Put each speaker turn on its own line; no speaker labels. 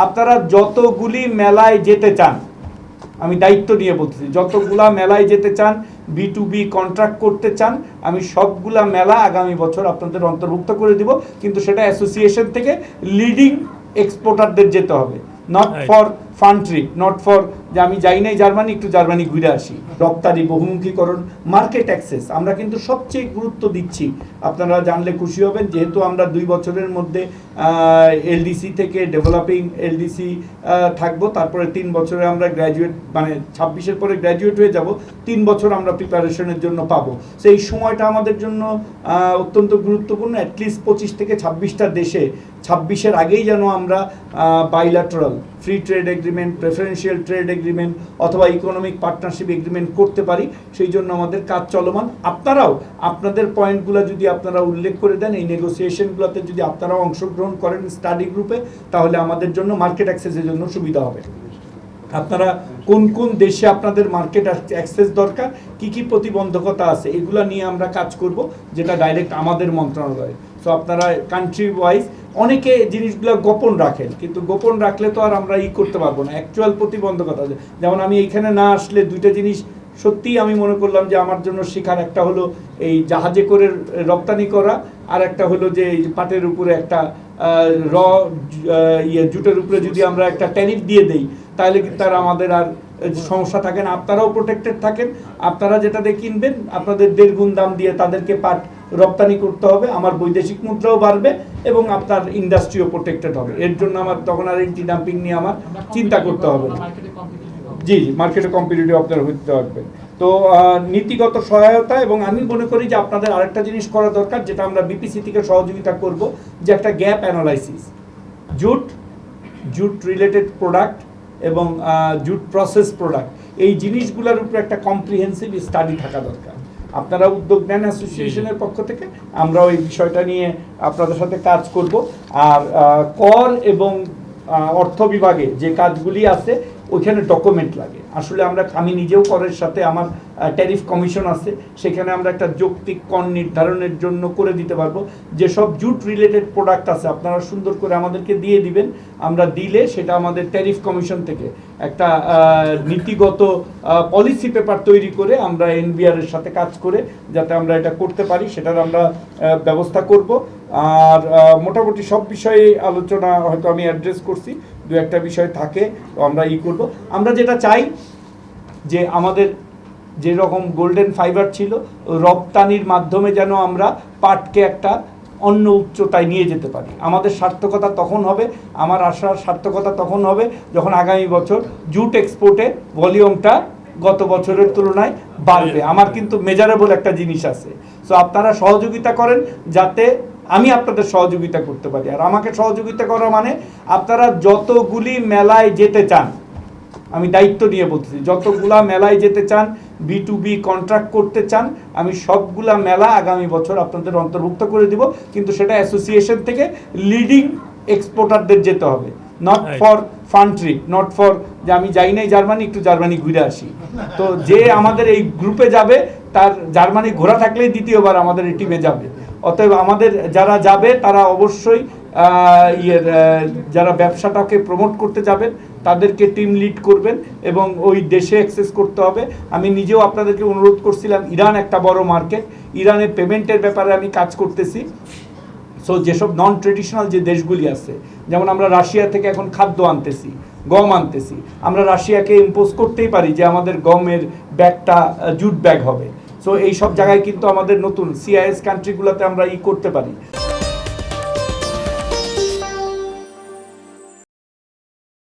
আপনারা যতগুলি মেলায় যেতে চান, আমি দায়িত্ব নিয়ে বলতেছি, যতগুলা মেলায় যেতে চান, B2B কন্ট্রাক্ট করতে চান, আমি সবগুলা মেলা আগামী বছর আপনাদের অন্তর্ভুক্ত করে দিব। কিন্তু সেটা অ্যাসোসিয়েশন থেকে লিডিং এক্সপোর্টারদের যেতে হবে, not for fun trip, not for যে আমি যাই নাই জার্মানি, একটু জার্মানি ঘুরে আসি। রপ্তানি, বহুমুখীকরণ, মার্কেট অ্যাক্সেস আমরা কিন্তু সবচেয়ে গুরুত্ব দিচ্ছি। আপনারা জানলে খুশি হবেন, যেহেতু আমরা 2 বছরের মধ্যে এলডিসি থেকে ডেভেলপিং এলডিসি থাকবো, তারপরে 3 বছরে আমরা গ্র্যাজুয়েট, মানে 26-এর পরে গ্র্যাজুয়েট হয়ে যাব, 3 বছর আমরা প্রিপারেশনের জন্য পাবো। সেই সময়টা আমাদের জন্য অত্যন্ত গুরুত্বপূর্ণ। অ্যাটলিস্ট 25 থেকে 26টা দেশে 26-এর আগেই যেন আমরা bilateral free trade agreement, preferential trade agreement অথবা ইকোনমিক পার্টনারশিপ এগ্রিমেন্ট করতে পারি। সেই জন্য আমাদের কাজ চলমান। আপনারাও আপনাদের পয়েন্টগুলো যদি আপনারা উল্লেখ করে দেন, এই নেগোসিয়েশনগুলোতে যদি আপনারাও অংশগ্রহণ করেন স্টাডি গ্রুপে, তাহলে আমাদের জন্য মার্কেট অ্যাক্সেসের জন্য সুবিধা হবে। আপনারা কোন কোন দেশে আপনাদের মার্কেট অ্যাক্সেস দরকার, কি কি প্রতিবন্ধকতা আছে, এগুলো নিয়ে আমরা কাজ করব, যেটা ডাইরেক্ট আমাদের মন্ত্রণালয়। সো আপনারা কান্ট্রি ওয়াইজ অনেকে জিনিসগুলো গোপন রাখেন, কিন্তু গোপন রাখলে তো আর আমরা করতে পারবো না। অ্যাকচুয়াল প্রতিবন্ধকতা, যেমন আমি এইখানে না আসলে 2টা জিনিস সত্যিই আমি মনে করলাম যে আমার জন্য শেখার, একটা হলো এই জাহাজে করে রপ্তানি করা, আর একটা হলো যে এই পাটের উপরে একটা জুটের উপরে যদি আমরা একটা ট্যারিফ দিয়ে দেই, তাহলে কিন্তু আর আমাদের আর সমস্যা থাকে না, আপনারাও প্রোটেক্টেড থাকেন। আপনারা যেটাতে কিনবেন আপনাদের 1.5 গুণ দাম দিয়ে তাদেরকে পাট রপ্তানি করতে হবে, আমার বৈদেশিক মুদ্রাও বাড়বে এবং আপনার ইন্ডাস্ট্রিও প্রোটেক্টেড হবে। এর জন্য আমার তখন আর এন্টি ডাম্পিং নিয়ে আমার চিন্তা করতে হবে না। জি, মার্কেটে কম্পিটিটিভ আপনারা হতে পারবেন। তো নীতিগত সহায়তা, এবং আমি মনে করি যে আপনাদের আরেকটা জিনিস করা দরকার, যেটা আমরা বিপিসি থেকে সহযোগিতা করব, যে একটা gap analysis, jute related product এবং জুট প্রসেস প্রোডাক্ট, এই জিনিসগুলোর উপরে একটা কম্প্রিহেন্সিভ স্টাডি থাকা দরকার। আপনারা উদ্যোগ নেন অ্যাসোসিয়েশনের পক্ষ থেকে, আমরাও এই বিষয়টা নিয়ে আপনাদের সাথে কাজ করব। আর কর এবং অর্থ বিভাগে যে কাজগুলি আছে, ওইখানে ডকুমেন্ট লাগে। আসলে আমি নিজেও করের সাথে আমার ট্যারিফ কমিশন আছে, সেখানে আমরা একটা যৌক্তিক কর নির্ধারণের জন্য করে দিতে পারবো। যেসব জুট রিলেটেড প্রোডাক্ট আছে আপনারা সুন্দর করে আমাদেরকে দিয়ে দিবেন, আমরা দিলে সেটা আমাদের ট্যারিফ কমিশন থেকে একটা নীতিগত পলিসি পেপার তৈরি করে আমরা এনবিআর এর সাথে কাজ করে যাতে আমরা এটা করতে পারি, সেটার আমরা ব্যবস্থা করব। আর মোটামুটি সব বিষয়ে আলোচনা হয়তো আমি অ্যাড্রেস করছি, 2-একটা বিষয় থাকে তো আমরা করব। আমরা যেটা চাই যে আমাদের যেরকম গোল্ডেন ফাইবার ছিল, রপ্তানির মাধ্যমে যেন আমরা পাটকে একটা অন্য উচ্চতায় নিয়ে যেতে পারি। আমাদের সার্থকতা তখন হবে, আমার আশার সার্থকতা তখন হবে, যখন আগামী বছর জুট এক্সপোর্টে ভলিউমটা গত বছরের তুলনায় বাড়বে। আমার কিন্তু মেজারেবল একটা জিনিস আছে। সো আপনারা সহযোগিতা করেন যাতে আমি আপনাদের সহযোগিতা করতে পারি। আর আমাকে সহযোগিতা করা মানে আপনারা যতগুলি মেলায় যেতে চান, আমি দায়িত্ব নিয়ে বলতেছি, যতগুলা মেলায় যেতে চান, B2B কন্ট্রাক্ট করতে চান, আমি সবগুলা মেলা আগামী বছর আপনাদের অন্তর্ভুক্ত করে দিব। কিন্তু সেটা অ্যাসোসিয়েশন থেকে লিডিং এক্সপোর্টারদের যেতে হবে, not for fun trip, not for যে আমি যাই নাই জার্মানি, একটু জার্মানি ঘুরে আসি। তো যে আমাদের এই গ্রুপে যাবে, তার জার্মানি ঘোরা থাকলেই দ্বিতীয়বার আমাদের এই টিমে যাবে। অতএব আমাদের যারা যাবে তারা অবশ্যই যারা ব্যবসাটাকে প্রমোট করতে যাবেন তাদেরকে টিম লিড করবেন এবং ওই দেশে অ্যাক্সেস করতে হবে। আমি নিজেও আপনাদেরকে অনুরোধ করছিলাম, ইরান একটা বড় মার্কেট, ইরানের পেমেন্টের ব্যাপারে আমি কাজ করতেছি। সো যেসব নন ট্রেডিশনাল যে দেশগুলি আছে, যেমন আমরা রাশিয়া থেকে এখন খাদ্য আনতেছি, গম আনতেছি, আমরা রাশিয়াকে ইম্পোজ করতেই পারি যে আমাদের গমের ব্যাগটা জুট ব্যাগ হবে। সো এই সব জায়গায় কিন্তু আমাদের নতুন CIS কান্ট্রিগুলোতে আমরা করতে পারি।